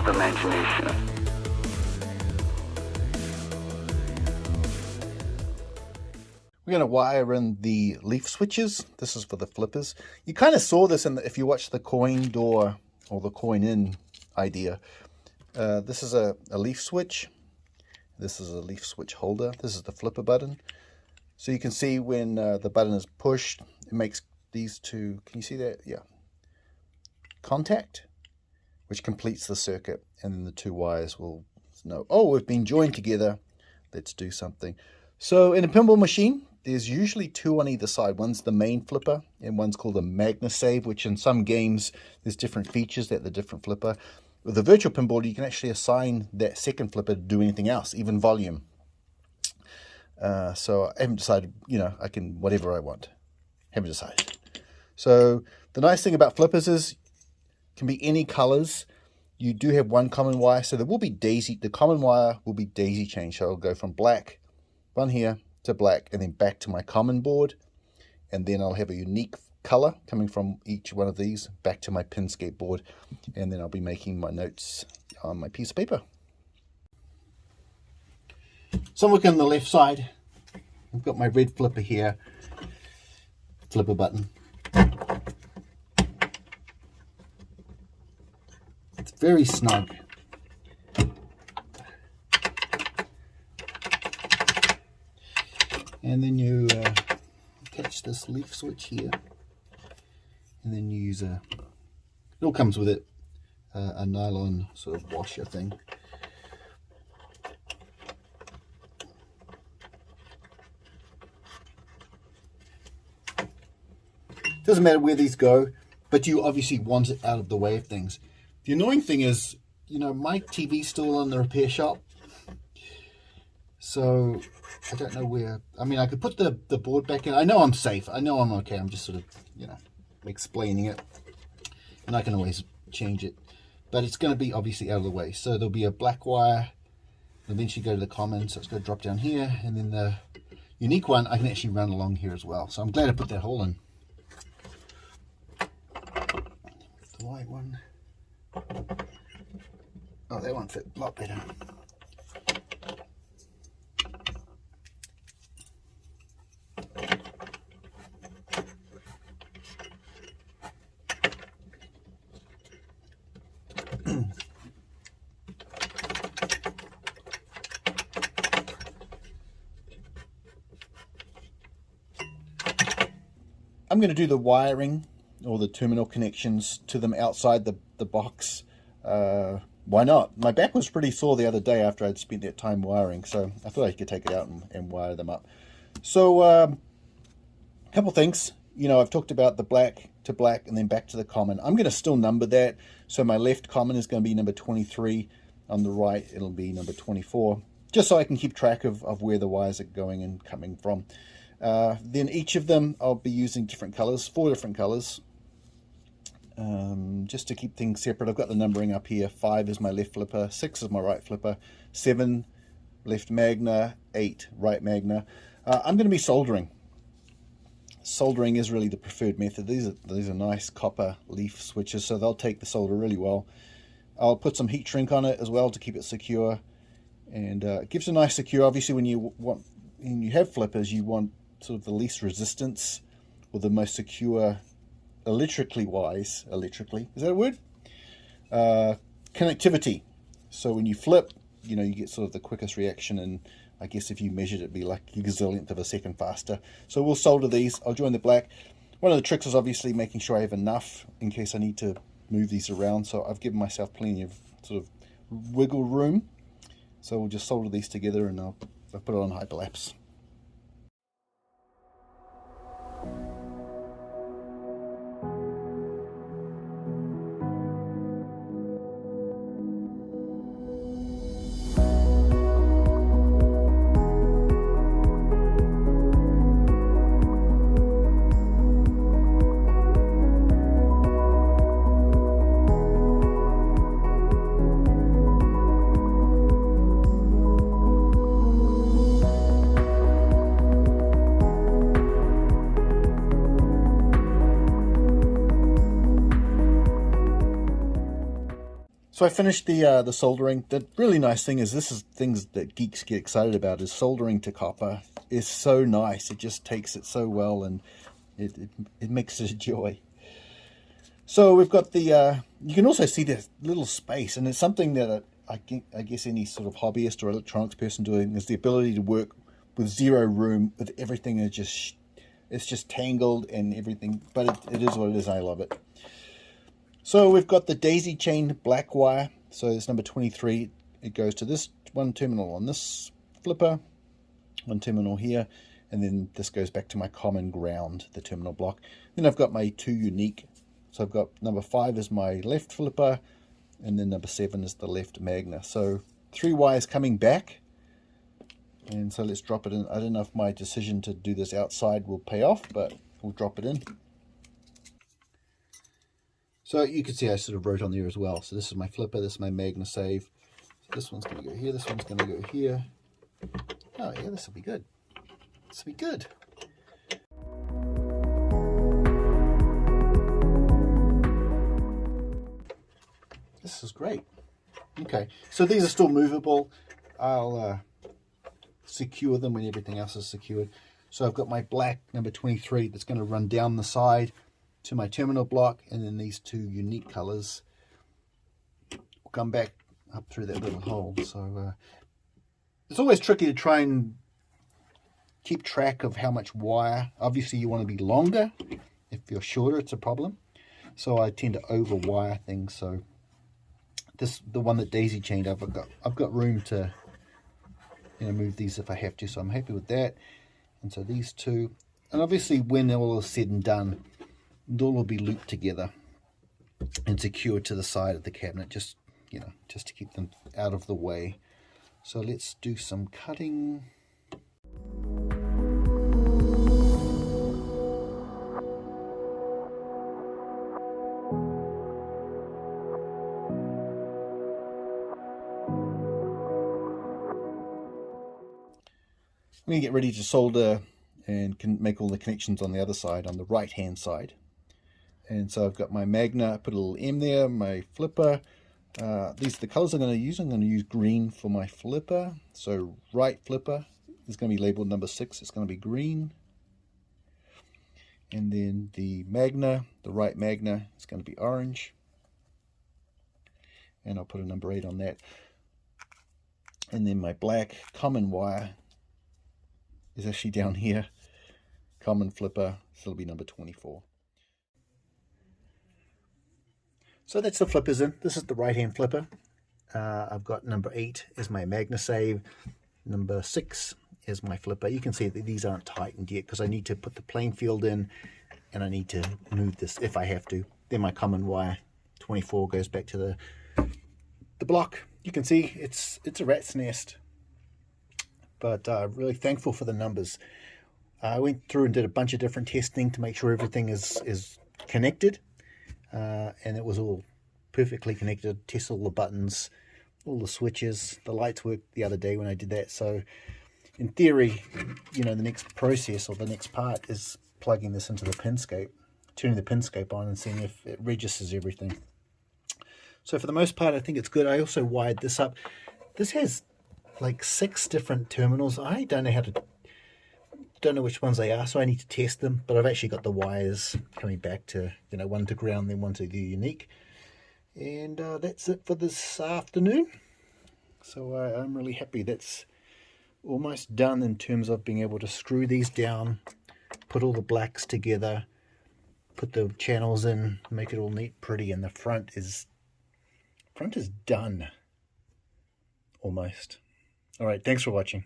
of imagination. We're going to wire in the leaf switches. This is for the flippers. You kind of saw this if you watched the coin door or the coin in idea. This is a leaf switch. This is a leaf switch holder. This is the flipper button. So you can see when the button is pushed, it makes these two, can you see that? Yeah. Contact, which completes the circuit. And then the two wires will know, oh, we've been joined together. Let's do something. So in a pinball machine, there's usually two on either side. One's the main flipper and one's called a Magna Save, which in some games there's different features that the different flipper. With a virtual pinball, you can actually assign that second flipper to do anything else, even volume. So I haven't decided, you know, I can whatever I want. Haven't decided. So the nice thing about flippers is it can be any colors. You do have one common wire, so there will be daisy. The common wire will be daisy chain. So I'll go from black, one here, to black, and then back to my common board, and then I'll have a unique color coming from each one of these back to my Pinscape board, and then I'll be making my notes on my piece of paper. So I'm looking on the left side. I've got my red flipper here, flipper button. It's very snug. And then you attach this leaf switch here, and then you use it all comes with it, a nylon sort of washer thing. Doesn't matter where these go, but you obviously want it out of the way of things. The annoying thing is, you know, my TV's still in the repair shop, so I don't know where. I mean, I could put the board back in. I know I'm safe. I know I'm okay. I'm just sort of, you know, explaining it. And I can always change it. But it's going to be obviously out of the way. So there'll be a black wire. It'll eventually go to the common. So it's going to drop down here. And then the unique one, I can actually run along here as well. So I'm glad I put that hole in. The white one. Oh, that one fit a lot better. I'm going to do the wiring or the terminal connections to them outside the box. Why not? My back was pretty sore the other day after I'd spent that time wiring, so I thought I could take it out and wire them up. So a couple things. You know, I've talked about the black to black and then back to the common. I'm going to still number that. So my left common is going to be number 23. On the right, it'll be number 24. Just so I can keep track of where the wires are going and coming from. Then each of them, I'll be using different colors, 4 different colors. Just to keep things separate, I've got the numbering up here. 5 is my left flipper, 6 is my right flipper, 7 left magna, 8 right magna. I'm going to be soldering. Soldering is really the preferred method. These are nice copper leaf switches, so they'll take the solder really well. I'll put some heat shrink on it as well to keep it secure, and it gives a nice secure. Obviously, when you have flippers, you want sort of the least resistance or the most secure, electrically, is that a word? Connectivity. So when you flip, you know, you get sort of the quickest reaction, and I guess if you measured it'd be like a gazillionth of a second faster. So we'll solder these. I'll join the black. One of the tricks is obviously making sure I have enough in case I need to move these around. So I've given myself plenty of sort of wiggle room. So we'll just solder these together, and I'll put it on hyperlapse. So I finished the soldering. The really nice thing is, this is things that geeks get excited about, is soldering to copper is so nice. It just takes it so well, and it makes it a joy. So we've got the, you can also see the little space, and it's something that I guess any sort of hobbyist or electronics person doing, is the ability to work with zero room, with everything is just, it's just tangled and everything, but it is what it is. I love it. So we've got the daisy chained black wire. So it's number 23. It goes to this one terminal on this flipper, one terminal here, and then this goes back to my common ground, the terminal block. Then I've got my two unique. So I've got number 5 is my left flipper, and then number 7 is the left magna. So 3 wires coming back. And so let's drop it in. I don't know if my decision to do this outside will pay off, but we'll drop it in. So you can see I sort of wrote on there as well. So this is my flipper, this is my magna save. So this one's going to go here, this one's going to go here. Oh yeah, this will be good. This will be good. This is great. Okay, so these are still movable. I'll secure them when everything else is secured. So I've got my black number 23 that's going to run down the side to my terminal block, and then these two unique colors will come back up through that little hole. So it's always tricky to try and keep track of how much wire. Obviously you want to be longer. If you're shorter, it's a problem. So I tend to over wire things. So the one that daisy chained, I've got room to, you know, move these if I have to. So I'm happy with that. And so these two, and obviously when all is said and done, it all will be looped together and secured to the side of the cabinet, just, you know, just to keep them out of the way. So let's do some cutting. I'm going to get ready to solder and can make all the connections on the other side, on the right hand side. And so I've got my magna, I put a little M there, my flipper. These are the colors I'm going to use. I'm going to use green for my flipper. So right flipper is going to be labeled number 6. It's going to be green. And then the magna, the right magna, is going to be orange. And I'll put a number 8 on that. And then my black common wire is actually down here. Common flipper, so it'll be number 24. So that's the flippers in. This is the right hand flipper. I've got number 8 is my magna save. Number 6 is my flipper. You can see that these aren't tightened yet because I need to put the plane field in, and I need to move this if I have to. Then my common wire 24 goes back to the block. You can see it's a rat's nest, but really thankful for the numbers. I went through and did a bunch of different testing to make sure everything is connected, and it was all perfectly connected. Test all the buttons, all the switches. The lights worked the other day when I did that. So in theory, you know, the next process or the next part is plugging this into the pinscape, turning the pinscape on and seeing if it registers everything. So for the most part, I think it's good. I also wired this up. This has like 6 different terminals. I don't know which ones they are, so I need to test them. But I've actually got the wires coming back to, you know, one to ground, then one to the unique. And that's it for this afternoon. So I'm really happy. That's almost done in terms of being able to screw these down, put all the blacks together, put the channels in, make it all neat, pretty, and the front is done almost. All right, thanks for watching.